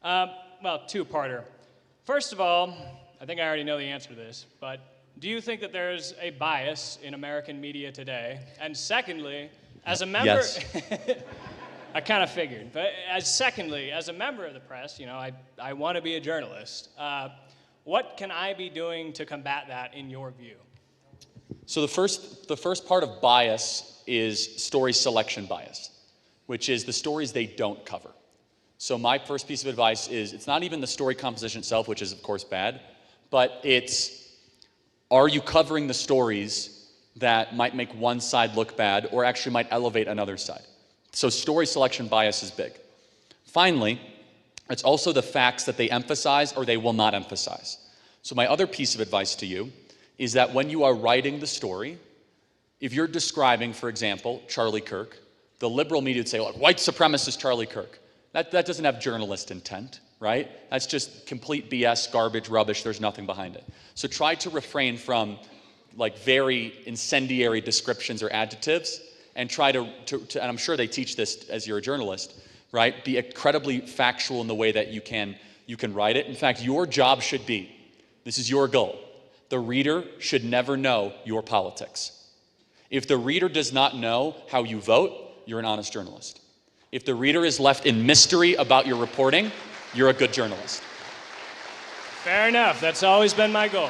Well, two-parter. First of all, I think I already know the answer to this, but do you think that there's a bias in American media today? And secondly, as a member... Yes. I kind of figured. But as a member of the press, I want to be a journalist. What can I be doing to combat that in your view? So the first part of bias is story selection bias, which is the stories they don't cover. So my first piece of advice is it's not even the story composition itself, which is of course bad, but it's, are you covering the stories that might make one side look bad or actually might elevate another side? So story selection bias is big. Finally, it's also the facts that they emphasize or they will not emphasize. So my other piece of advice to you is that when you are writing the story, if you're describing, for example, Charlie Kirk, the liberal media would say, like, white supremacist Charlie Kirk. That doesn't have journalist intent, right? That's just complete BS, garbage, rubbish, there's nothing behind it. So try to refrain from like very incendiary descriptions or adjectives and try to and I'm sure they teach this as you're a journalist, right? Be incredibly factual in the way that you can write it. In fact, your job should be, this is your goal, the reader should never know your politics. If the reader does not know how you vote, you're an honest journalist. If the reader is left in mystery about your reporting, you're a good journalist. Fair enough. That's always been my goal.